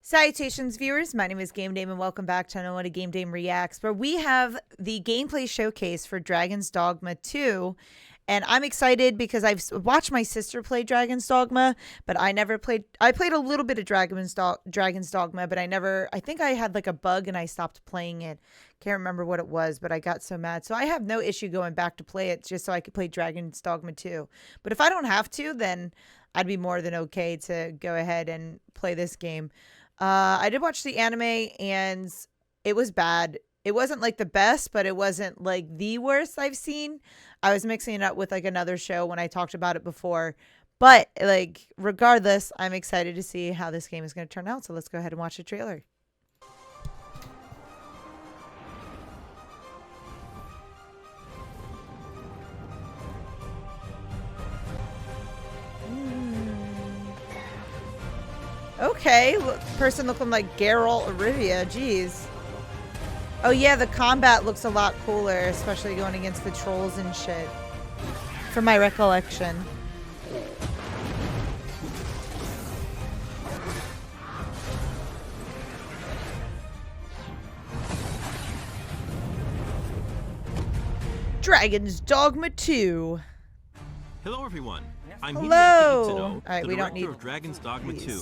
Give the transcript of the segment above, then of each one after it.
Salutations, viewers. My name is GameDame, and welcome back to another GameDame Reacts, where we have the gameplay showcase for Dragon's Dogma 2. And I'm excited because I've watched my sister play Dragon's Dogma, but I never played. I played a little bit of Dragon's Dogma, but I think I had like a bug and I stopped playing it. Can't remember what it was, but I got so mad. So I have no issue going back to play it just so I could play Dragon's Dogma 2. But if I don't have to, then I'd be more than okay to go ahead and play this game. I did watch the anime and it was bad. It wasn't like the best, but it wasn't like the worst I've seen. I was mixing it up with like another show when I talked about it before. But like regardless, I'm excited to see how this game is going to turn out. So let's go ahead and watch the trailer. Okay, person looking like Geralt of Rivia. Jeez. Oh yeah, the combat looks a lot cooler, especially going against the trolls and shit. From my recollection. Dragon's Dogma 2. Hello everyone. I'm Hello. All right, we don't need of Dragon's Dogma 2.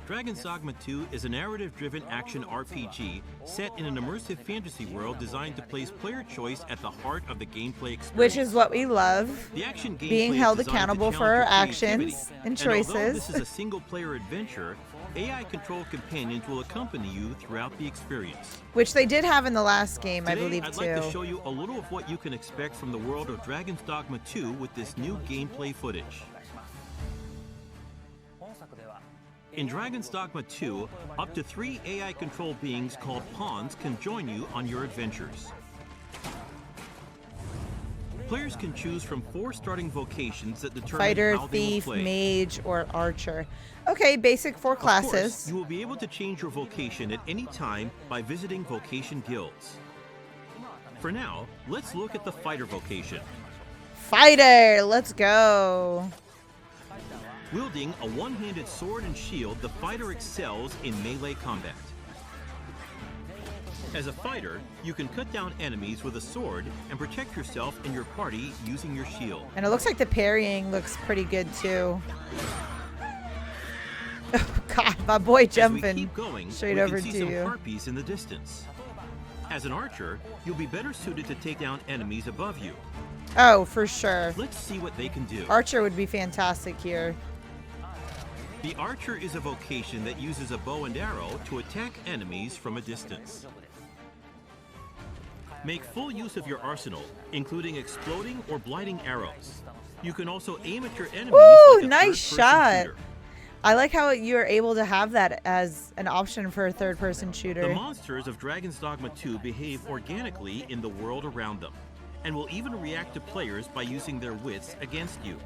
Dragon's Dogma 2 is a narrative-driven action RPG set in an immersive fantasy world designed to place player choice at the heart of the gameplay experience. Which is what we love. The action gameplay being held is designed accountable to for our challenge your actions and creativity. choices. And although this is a single-player adventure, AI-controlled companions will accompany you throughout the experience. Which they did have in the last game, Today, I believe, I'd too. like to show you a little of what you can expect from the world of Dragon's Dogma 2 with this new gameplay footage. In Dragon's Dogma 2, up to 3 AI-controlled beings called pawns can join you on your adventures. Players can choose from 4 starting vocations that determine Fighter, how they will thief, play. mage, or archer. Okay, basic 4 classes. Of course, you will be able to change your vocation at any time by visiting vocation guilds. For now, let's look at the fighter vocation. Fighter, let's go. Wielding a one-handed sword and shield, the fighter excels in melee combat. As a fighter, you can cut down enemies with a sword and protect yourself and your party using your shield. And it looks like the parrying looks pretty good too. Oh God, my boy jumping As we keep going, straight we over can see to some you. harpies in the distance. As an archer, you'll be better suited to take down enemies above you. Oh, for sure. Let's see what they can do. Archer would be fantastic here. The archer is a vocation that uses a bow and arrow to attack enemies from a distance. Make full use of your arsenal, including exploding or blighting arrows. You can also aim at your enemies Woo, like a nice third-person shot. shooter. I like how you're able to have that as an option for a third-person shooter. The monsters of Dragon's Dogma 2 behave organically in the world around them, and will even react to players by using their wits against you.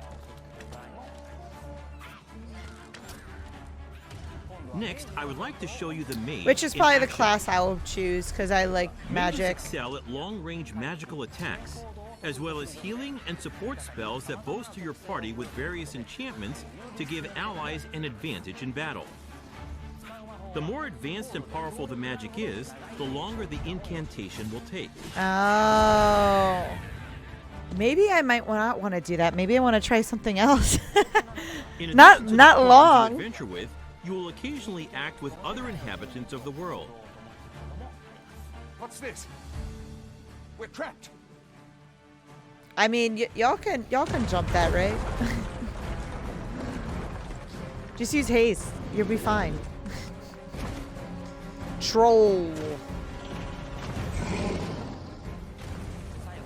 Next, I would like to show you the mage. Which is in probably the action. class I will choose because I like Mages magic. excel at long-range magical attacks, as well as healing and support spells that bolster your party with various enchantments to give allies an advantage in battle. The more advanced and powerful the magic is, the longer the incantation will take. Oh. Maybe I might not want to do that. Maybe I want to try something else. In not addition to the pawns you long. adventure with, you will occasionally act with other inhabitants of the world. What's this? We're trapped. I mean, y'all can jump that, right? Just use haste. You'll be fine. Troll.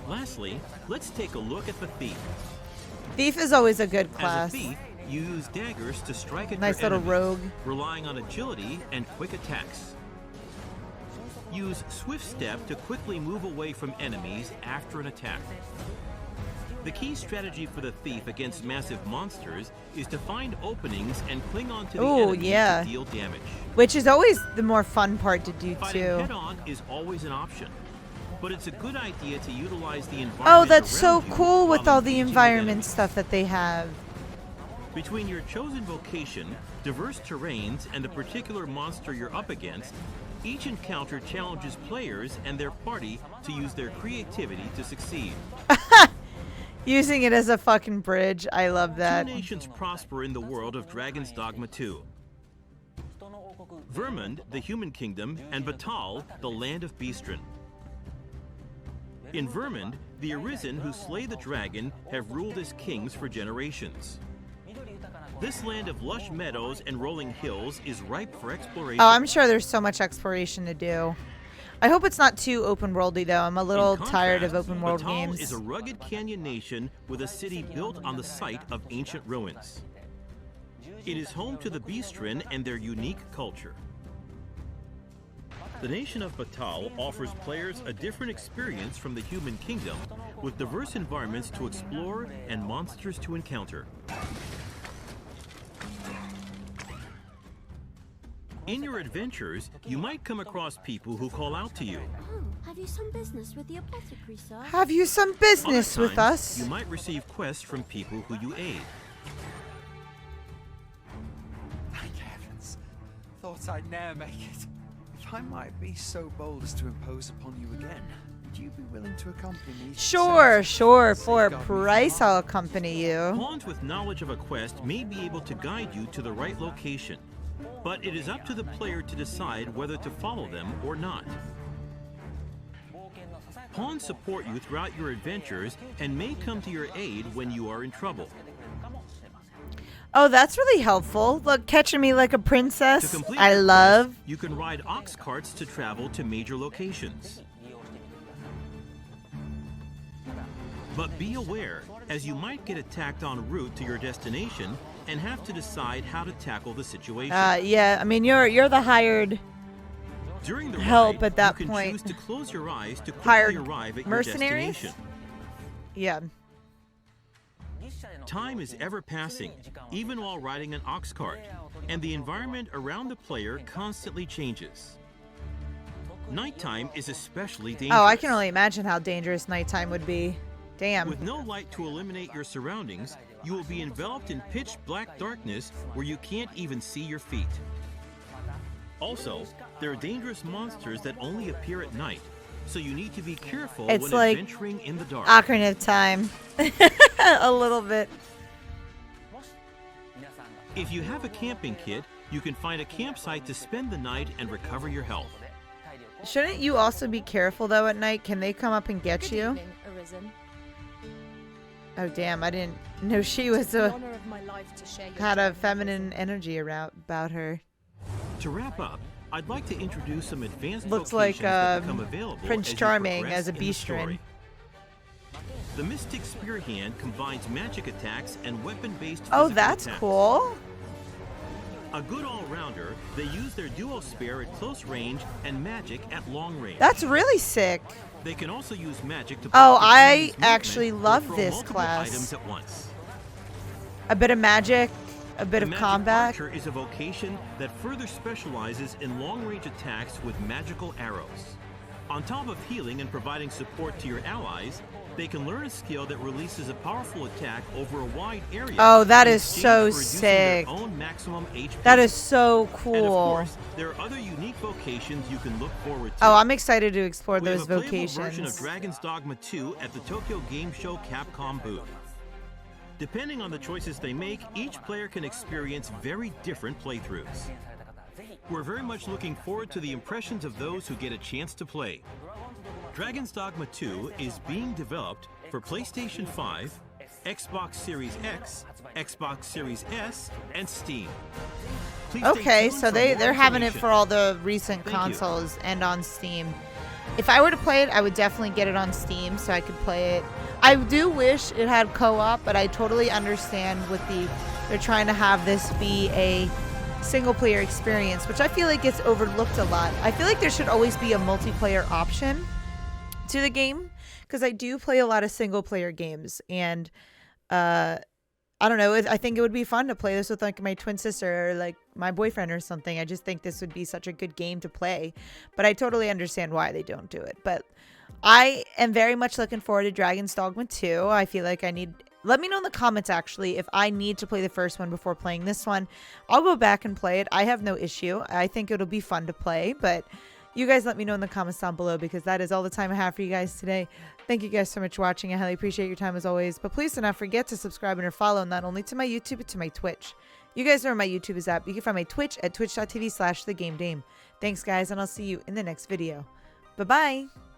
Lastly, let's take a look at the thief. Thief is always a good class. As a thief, you use daggers to strike at Nice your little enemies, rogue. relying on agility and quick attacks. Use swift step to quickly move away from enemies after an attack. The key strategy for the thief against massive monsters is to find openings and cling on to the Ooh, enemy yeah. to deal damage. Which is always the more fun part to do, Fighting too. head-on is always an option, but it's a good idea to utilize the environment Oh, that's so around you cool with while all the engaging with environment enemies. stuff that they have. Between your chosen vocation, diverse terrains, and the particular monster you're up against, each encounter challenges players and their party to use their creativity to succeed. Using it as a fucking bridge. I love that. Two nations prosper in the world of Dragon's Dogma 2. Vermund, the human kingdom, and Batal, the land of Beastren. In Vermund, the Arisen who slay the dragon have ruled as kings for generations. This land of lush meadows and rolling hills is ripe for exploration. Oh, I'm sure there's so much exploration to do. I hope it's not too open worldy though. I'm a little tired of open world Batal games. is a rugged canyon nation with a city built on the site of ancient ruins. It is home to the Beastren and their unique culture. The nation of Batal offers players a different experience from the human kingdom, with diverse environments to explore and monsters to encounter. In your adventures, you might come across people who call out to you. Oh, have you some business with the apothecary, sir? Have you some business Other with times, us? You might receive quests from people who you aid. Thank heavens. Thought I'd ne'er make it. If I might be so bold as to impose upon you again, would you be willing to accompany me? Sure. For a Safeguard me from price, harm? I'll accompany you. Pawns with knowledge of a quest may be able to guide you to the right location, but it is up to the player to decide whether to follow them or not. Pawns support you throughout your adventures and may come to your aid when you are in trouble. Oh, that's really helpful. Look, catching me like a To princess. complete I your love. quest, you can ride ox carts to travel to major locations. But be aware, as you might get attacked en route to your destination and have to decide how to tackle the situation. Yeah, I mean, you're the hired During the help ride, at that you can point. choose to close your eyes to quickly Hired arrive at mercenaries? your destination. Yeah. Time is ever passing, even while riding an ox cart, and the environment around the player constantly changes. Nighttime is especially dangerous. Oh, I can only imagine how dangerous nighttime would be. Damn. With no light to eliminate your surroundings, you will be enveloped in pitch black darkness where you can't even see your feet. Also, there are dangerous monsters that only appear at night, so you need to be careful It's when like adventuring in the dark. Ocarina of Time. A little bit. If you have a camping kit, you can find a campsite to spend the night and recover your health. Shouldn't you also be careful though at night? Can they come up and get Good you? evening, Arisen. Oh damn, I didn't know she was The a honor of my life to share your had a journey, feminine Arisen. energy around about her. To wrap up, I'd like to introduce some advanced Looks vocations like that become available Prince as you Charming progress as a in the Beastren. story. The Mystic Spear Hand combines magic attacks and weapon-based Oh, physical that's attacks. cool. A good all-rounder, they use their duo spear at close range and magic at long range. That's really sick. They can also use magic to Oh, block the I enemy's movement actually or love throw this multiple class. items at once. A bit of magic, a bit The of Magic combat. Archer is a vocation that further specializes in long-range attacks with magical arrows. On top of healing and providing support to your allies, they can learn a skill that releases a powerful attack over a wide area. Oh, that in is exchange so for reducing their sick. own maximum HP. That is so And of cool. course, there are other unique vocations you can look forward to. Oh, I'm excited to explore We those have a playable version of vocations. Dragon's Dogma 2 at the Tokyo Game Show Capcom booth. Depending on the choices they make, each player can experience very different playthroughs. We're very much looking forward to the impressions of those who get a chance to play. Dragon's Dogma 2 is being developed for PlayStation 5, Xbox Series X, Xbox Series S, and Steam. Please stay Okay, tuned so for they're more having it information. for all the recent Thank you. consoles and on Steam. If I were to play it, I would definitely get it on Steam so I could play it. I do wish it had co-op, but I totally understand with they're trying to have this be a single player experience, which I feel like gets overlooked a lot. I feel like there should always be a multiplayer option to the game because I do play a lot of single player games, and I don't know, I think it would be fun to play this with like my twin sister or like my boyfriend or something. I just think this would be such a good game to play, but I totally understand why they don't do it. But I am very much looking forward to Dragon's Dogma 2. I feel like I need Let me know in the comments, actually, if I need to play the first one before playing this one. I'll go back and play it. I have no issue. I think it'll be fun to play, but you guys let me know in the comments down below, because that is all the time I have for you guys today. Thank you guys so much for watching. I highly appreciate your time as always. But please do not forget to subscribe and or follow, not only to my YouTube, but to my Twitch. You guys know where my YouTube is at. You can find my Twitch at twitch.tv/thegamedame. Thanks, guys, and I'll see you in the next video. Bye-bye.